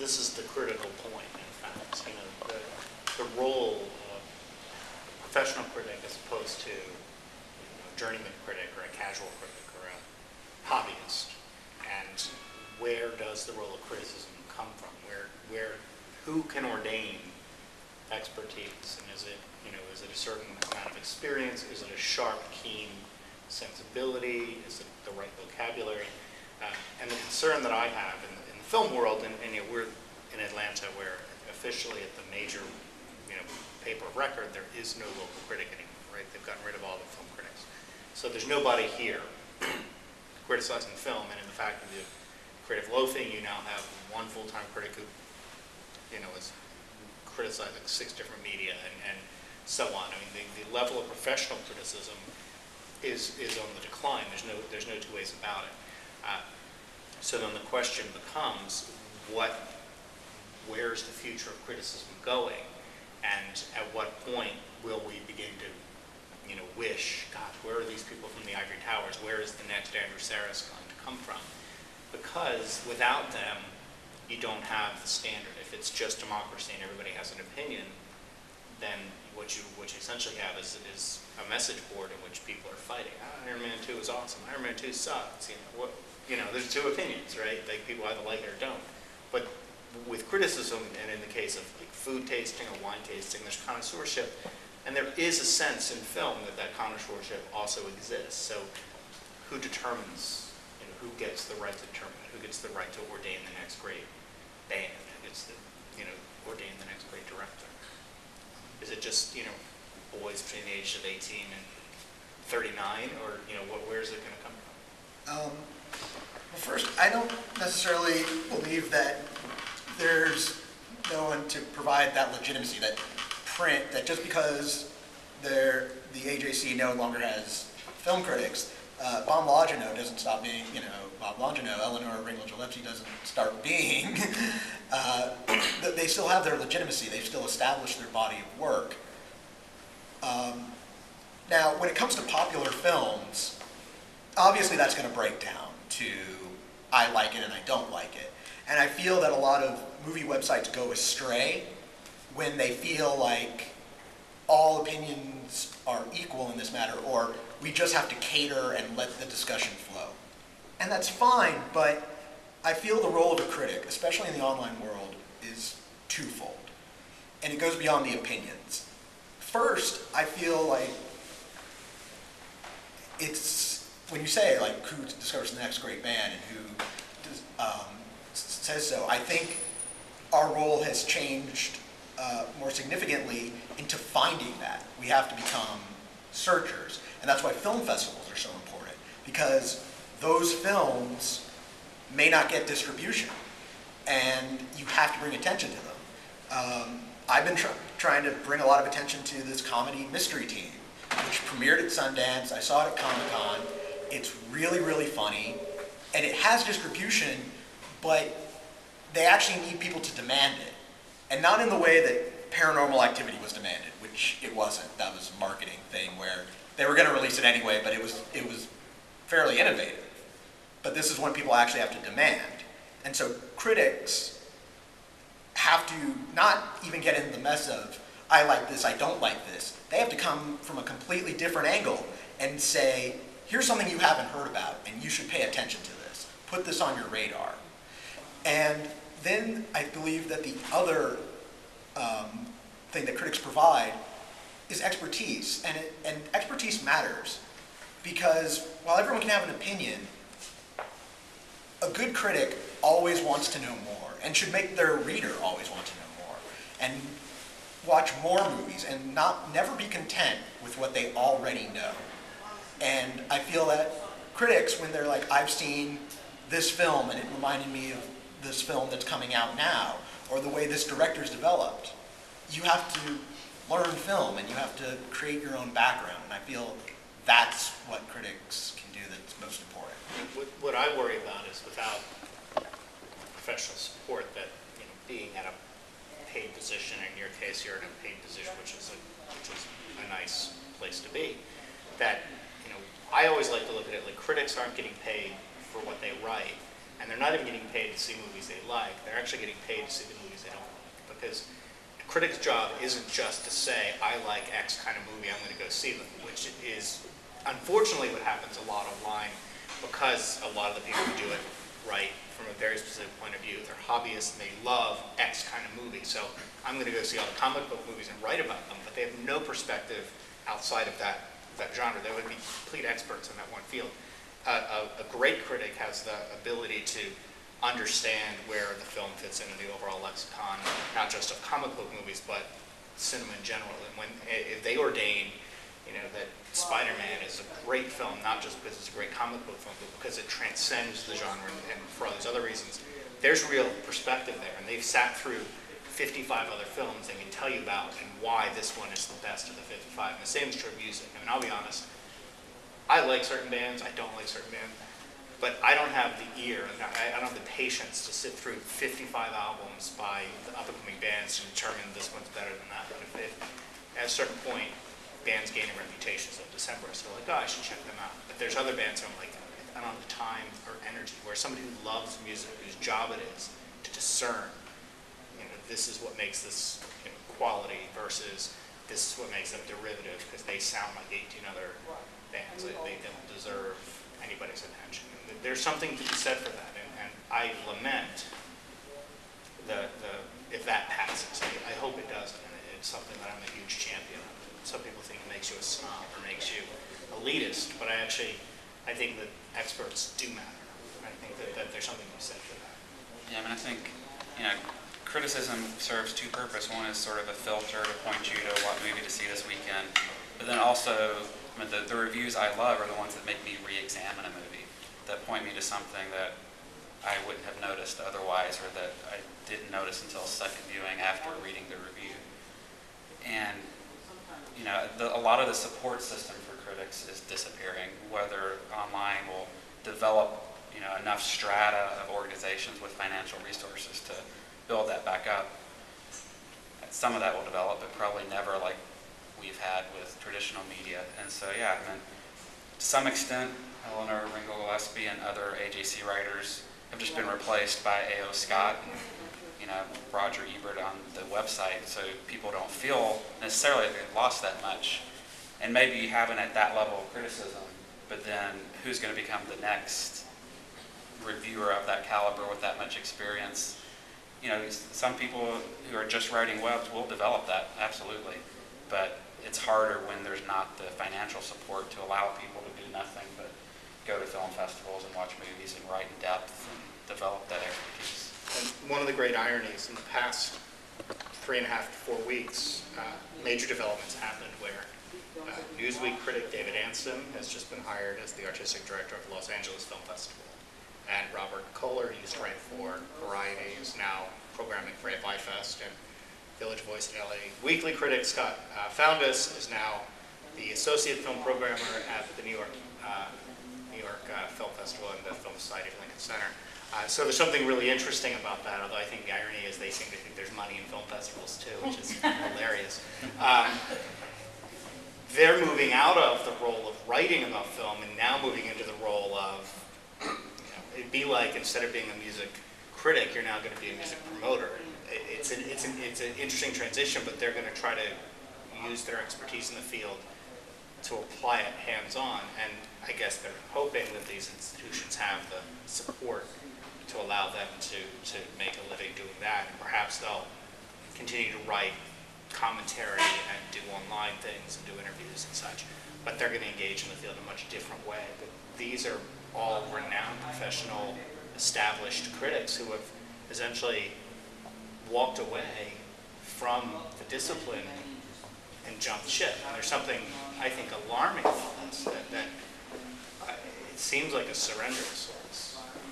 this is the critical point, in fact. You know, the role of a professional critic as opposed to a journeyman critic or a casual critic or a hobbyist, and where does the role of criticism come from? Who can ordain expertise, and is it a certain amount of experience? Is it a sharp, keen sensibility? Is it the right vocabulary? And the concern that I have in the film world, and we're in Atlanta, where officially at the major paper of record there is no local critic anymore, right? They've gotten rid of all the film critics, so there's nobody here criticizing film. And in the fact of the creative loafing, you now have one full-time critic who is criticizing 6 different media and so on. I mean, the level of professional criticism is on the decline. There's no two ways about it. So then the question becomes, where's the future of criticism going, and at what point will we begin to, wish, gosh, where are these people from the ivory towers? Where is the next Andrew Sarris going to come from? Because without them, you don't have the standard. If it's just democracy and everybody has an opinion, then what you essentially have is a message board in which people are fighting. Iron Man 2 is awesome. Iron Man 2 sucks. There's 2 opinions, right? Like, people either like it or don't. But with criticism, and in the case of like food tasting or wine tasting, there's connoisseurship, and there is a sense in film that connoisseurship also exists. So, who determines? Who gets the right to determine it? Who gets the right to ordain the next great band? Who gets to ordain the next great director? Is it just boys between the ages of 18 and 39, or where is it going to come from? Well, first, I don't necessarily believe that there's no one to provide that legitimacy, that just because the AJC no longer has film critics, Bob Longino doesn't stop being, Bob Longino, Eleanor Ringel-Gillespie doesn't start being. They still have their legitimacy. They've still established their body of work. Now, when it comes to popular films, obviously that's going to break down to I like it and I don't like it. And I feel that a lot of movie websites go astray when they feel like all opinions are equal in this matter, or we just have to cater and let the discussion flow. And that's fine, but I feel the role of a critic, especially in the online world, is twofold. And it goes beyond the opinions. First, I feel like it's, when you say like who discovers the next great band and who says so, I think our role has changed more significantly into finding that. We have to become searchers. And that's why film festivals are so important, because those films may not get distribution, and you have to bring attention to them. I've been trying to bring a lot of attention to this comedy Mystery Team, which premiered at Sundance. I saw it at Comic-Con. It's really, really funny, and it has distribution, but they actually need people to demand it. And not in the way that Paranormal Activity was demanded, which it wasn't. That was a marketing thing where they were going to release it anyway, but it was fairly innovative. But this is when people actually have to demand. And so critics have to not even get into the mess of, I like this, I don't like this. They have to come from a completely different angle and say, here's something you haven't heard about, and you should pay attention to this. Put this on your radar. And then I believe that the other thing that critics provide is expertise. And expertise matters, because while everyone can have an opinion, a good critic always wants to know more, and should make their reader always want to know more, and watch more movies, and never be content with what they already know. And I feel that critics, when they're like, I've seen this film and it reminded me of this film that's coming out now, or the way this director's developed, you have to learn film and you have to create your own background. And I feel that's what critics can do that's most important. What I worry about is without professional support, that being at a paid position, in your case you're in a paid position, which is a nice place to be, that I always like to look at it like critics aren't getting paid for what they write, and they're not even getting paid to see movies they like. They're actually getting paid to see the movies they don't like. Because a critic's job isn't just to say, I like X kind of movie, I'm going to go see them, which is unfortunately what happens a lot online, because a lot of the people who do it write from a very specific point of view. They're hobbyists and they love X kind of movie, so I'm going to go see all the comic book movies and write about them, but they have no perspective outside of that genre. They would be complete experts in that one field. A great critic has the ability to understand where the film fits into the overall lexicon, not just of comic book movies, but cinema in general. And if they ordain, that Spider-Man is a great film, not just because it's a great comic book film, but because it transcends the genre and for all these other reasons, there's real perspective there. And they've sat through 55 other films they can tell you about and why this one is the best of the 55. And the same is true of music. I mean, I'll be honest, I like certain bands, I don't like certain bands, but I don't have the ear, I don't have the patience to sit through 55 albums by the up-and-coming bands to determine this one's better than that. But if at a certain point, bands gain a reputation, so December, so like, oh, I should check them out. But there's other bands where I'm like, I don't have the time or energy, where somebody who loves music, whose job it is to discern, this is what makes this quality versus this is what makes them derivative, because they sound like 18 other bands. They don't deserve anybody's attention. There's something to be said for that, and I lament if that passes. I hope it doesn't, and it's something that I'm a huge champion of. Some people think it makes you a snob or makes you elitist, but I think that experts do matter. I think that there's something to be said for that. Yeah, I mean, I think, criticism serves two purposes. One is sort of a filter to point you to what movie to see this weekend, but then also, the reviews I love are the ones that make me re-examine a movie, that point me to something that I wouldn't have noticed otherwise, or that I didn't notice until second viewing after reading the review. And a lot of the support system for critics is disappearing. Whether online will develop enough strata of organizations with financial resources to build that back up. Some of that will develop, but probably never like we've had with traditional media. And so, yeah, to some extent, Eleanor Ringel Gillespie and other AJC writers have just been replaced by A.O. Scott and Roger Ebert on the website, so people don't feel necessarily that they've lost that much. And maybe you haven't at that level of criticism, but then who's going to become the next reviewer of that caliber with that much experience? Some people who are just writing webs will develop that, absolutely. But it's harder when there's not the financial support to allow people to do nothing but go to film festivals and watch movies and write in depth and develop that expertise. And one of the great ironies in the past 3.5 to 4 weeks, major developments happened where Newsweek critic David Anston has just been hired as the artistic director of the Los Angeles Film Festival. And Robert Kohler, who used to write for Variety, is now programming for AFI Fest, and Village Voice at LA Weekly critic Scott Foundas is now the associate film programmer at the New York Film Festival and the Film Society of Lincoln Center. So there's something really interesting about that, although I think the irony is they seem to think there's money in film festivals too, which is hilarious. They're moving out of the role of writing about film and now moving into the role of, it'd be like instead of being a music critic, you're now going to be a music promoter. It's an interesting transition, but they're going to try to use their expertise in the field to apply it hands-on, and I guess they're hoping that these institutions have the support to allow them to make a living doing that, and perhaps they'll continue to write commentary and do online things and do interviews and such, but they're going to engage in the field in a much different way. But these are all renowned, professional, established critics who have essentially walked away from the discipline and jumped ship. And there's something, I think, alarming about this, that it seems like a surrender of sorts.